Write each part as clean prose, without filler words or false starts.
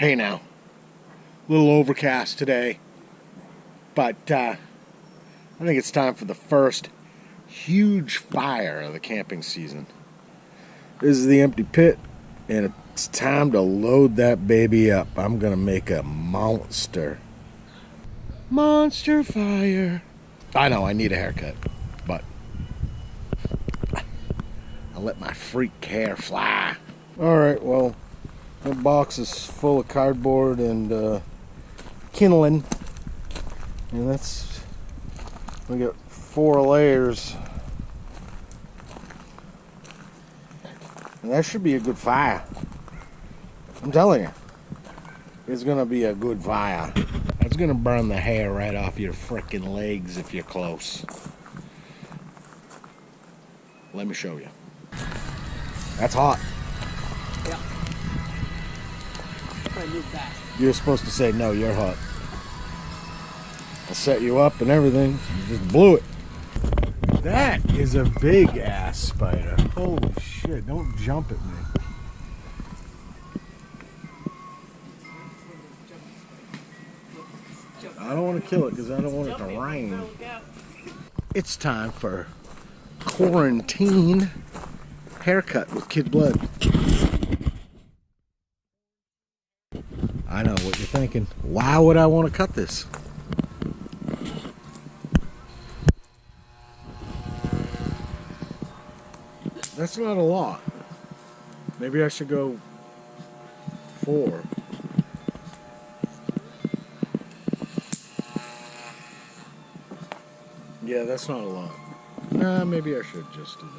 Hey now, a little overcast today, but I think it's time for the first huge fire of the camping season. This is the empty pit, and it's time to load that baby up. I'm gonna make a monster fire. I know I need a haircut, but I'll let my freak hair fly. Alright, well, the box is full of cardboard and kindling, and we got 4 layers, and that should be a good fire. I'm telling you, it's gonna be a good fire. It's gonna burn the hair right off your frickin' legs if you're close. Let me show you. That's hot. Yeah. I move back. You're supposed to say, no, you're hot. I'll set you up and everything. You just blew it. That is a big ass spider. Holy shit, don't jump at me. I don't want to kill it because I don't want it to rain. It's time for quarantine haircut with Kidblood. I know what you're thinking. Why would I want to cut this? That's not a lot. Maybe I should go 4. Yeah, that's not a lot. Nah, maybe I should just do that.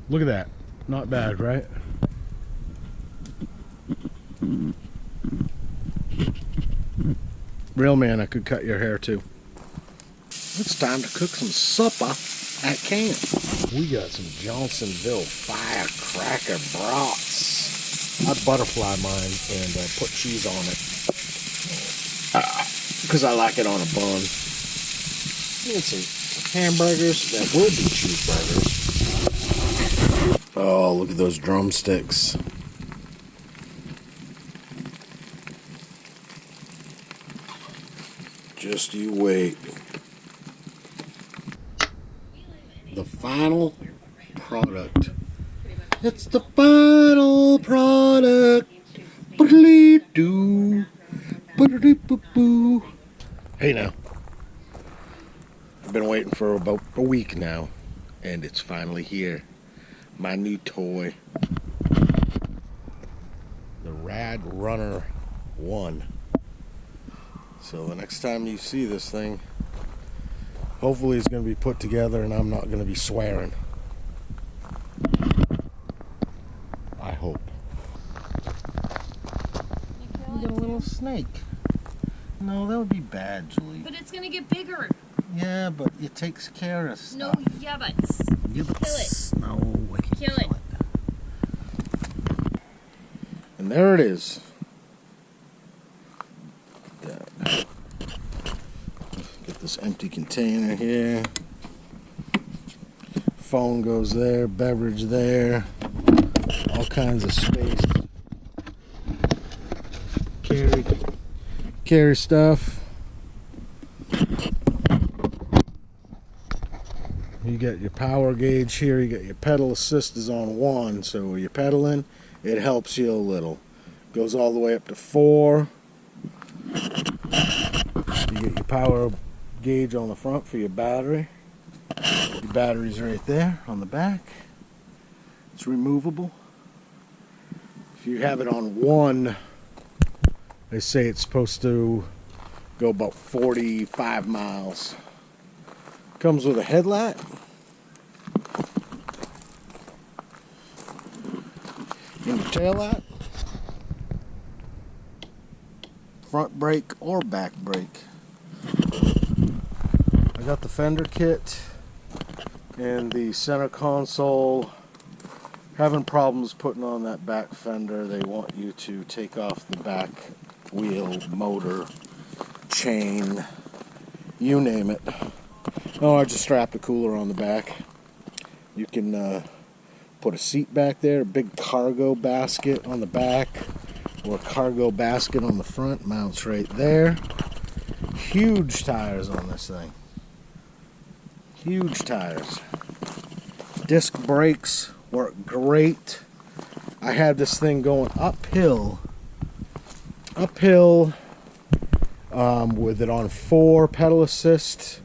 Look at that. Not bad, right? Real man, I could cut your hair too. It's time to cook some supper at camp. We got some Johnsonville firecracker brats. I butterfly mine and put cheese on it because I like it on a bun. And some hamburgers that will be cheeseburgers. Oh, look at those drumsticks. Just you wait. The final product. It's the final product. Hey now. I've been waiting for about a week now, and it's finally here. My new toy. The RadRunner 1. So the next time you see this thing, hopefully it's going to be put together and I'm not going to be swearing. I hope. You got a little snake. No, that would be bad, Julie. But it's going to get bigger. Yeah, but it takes care of stuff. No yabbits. Kill it. No, I can't Kill it. And there it is. Get this empty container here. Phone goes there, beverage there. All kinds of space. Carry stuff. You got your power gauge here. You got your pedal assist is on 1, so when you're pedaling, it helps you a little. Goes all the way up to 4. You get your power gauge on the front for your battery. Your battery's right there on the back. It's removable. If you have it on 1, they say it's supposed to go about 45 miles. Comes with a headlight. And your tail light. Front brake or back brake. I got the fender kit and the center console. Having problems putting on that back fender. They want you to take off the back wheel, motor, chain, you name it. Oh, I just strapped a cooler on the back. You can put a seat back there, a big cargo basket on the back, or a cargo basket on the front, mounts right there. Huge tires on this thing. Huge tires. Disc brakes work great. I had this thing going uphill with it on 4 pedal assist,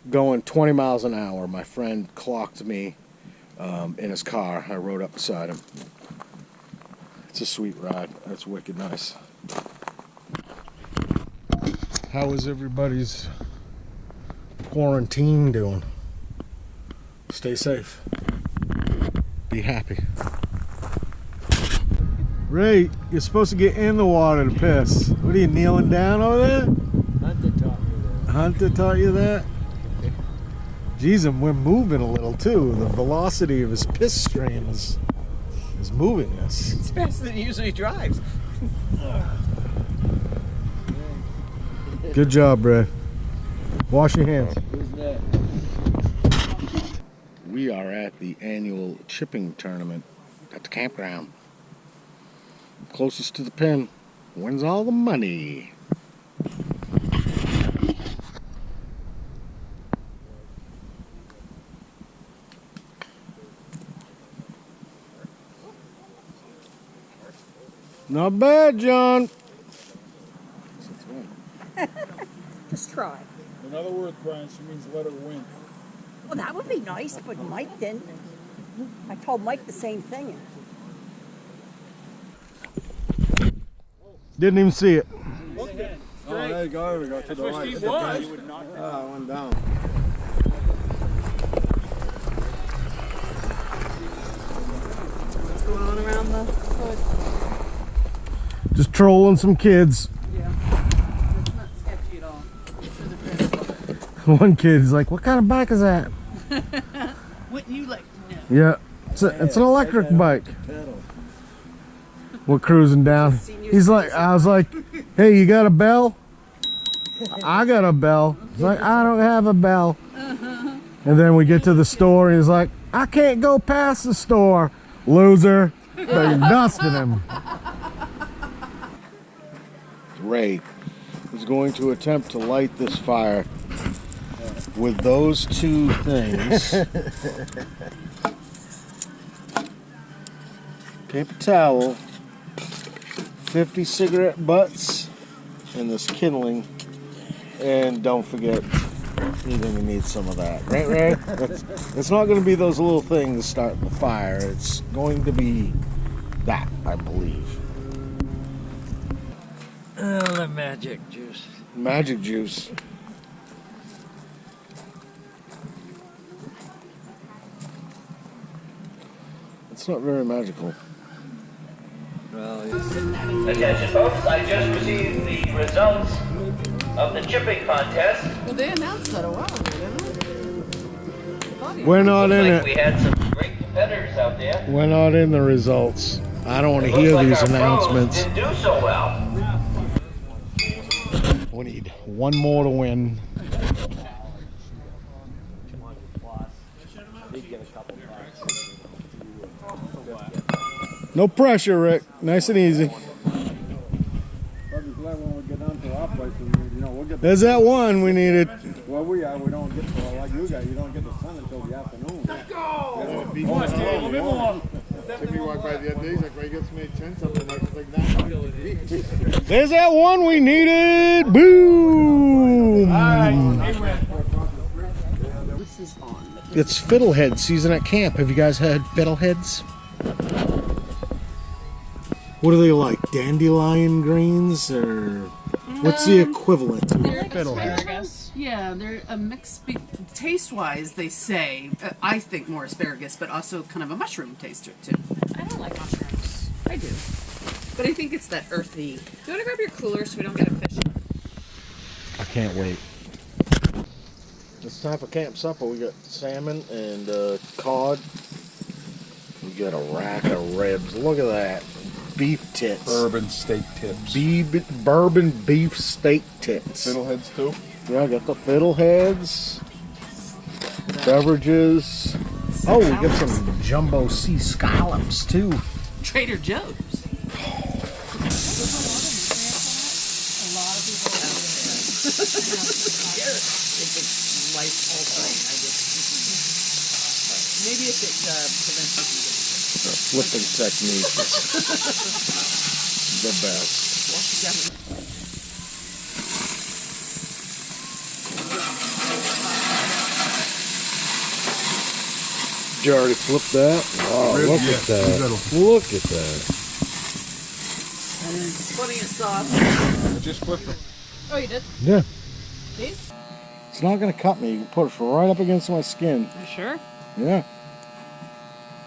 going 20 miles an hour. My friend clocked me in his car. I rode up beside him. It's a sweet ride. That's wicked nice. How is everybody's quarantine doing? Stay safe. Be happy. Ray, you're supposed to get in the water to piss. What are you, kneeling down over there? Hunter taught me that. Hunter taught you that? Jeez, and we're moving a little too. The velocity of his piss stream is moving us. It's faster than he usually drives. Good job, Ray. Wash your hands. Who's that? We are at the annual chipping tournament at the campground. Closest to the pin wins all the money. Not bad, John. Just try. In other words, Brian, she means let her win. Well, that would be nice, but Mike didn't. I told Mike the same thing. Didn't even see it. Oh, there you go. We got to the right. was. I went down. What's going on around the hood? Just trolling some kids. Yeah. It's not sketchy at all. One kid's like, "What kind of bike is that?" Wouldn't you like to know? Yeah, it's an electric bike. We're cruising down. He's like, I was like, "Hey, you got a bell?" I got a bell. He's like, "I don't have a bell." And then we get to the store and he's like, "I can't go past the store." Loser. They're dusting him. Ray is going to attempt to light this fire with those two things. Paper towel, 50 cigarette butts, and this kindling. And don't forget, you're going to need some of that. Right, Ray? It's not going to be those little things starting the fire. It's going to be that, I believe. Oh, the magic juice. Magic juice. It's not very magical. Well, Attention folks, I just received the results of the chipping contest. Well, they announced that a while ago, didn't they? We're not in Looks like we it. had some great competitors out there. We're not in the results. I don't want to Looks hear like these our pros announcements. didn't do so well. We need one more to win. No pressure, Rick. Nice and easy. I'll be glad when we get down to our place, we'll get. There's that one we needed. Well, we don't get to like you guys. You don't get the sun until the afternoon. Let's go. If you walk by the other day, he's like, "Why you get so many tents up?" Like that. There's that one we needed. Boom! It's fiddlehead season at camp. Have you guys had fiddleheads? What are they like? Dandelion greens, or what's the equivalent to fiddlehead? Asparagus. Yeah, they're a mix. Taste-wise, they say, I think more asparagus, but also kind of a mushroom taste to it too. I don't like mushrooms. I do, but I think it's that earthy. Do you want to grab your cooler so we don't get a fish? I can't wait. It's time for camp supper. We got salmon and cod. We got a rack of ribs. Look at that. beef tits. Bourbon steak tips. Bourbon beef steak tits. Fiddleheads too. Yeah, I got the fiddleheads. Beverages. Oh, we got some jumbo sea scallops too. Trader Joe's. It's life altering. Maybe if it prevents you from Flipping technique. The best. Did you already flip that? Wow, look at that. Look at that. putting it soft. I just flipped it. Oh, you did? Yeah. See? It's not going to cut me. You can push right up against my skin. You sure? Yeah.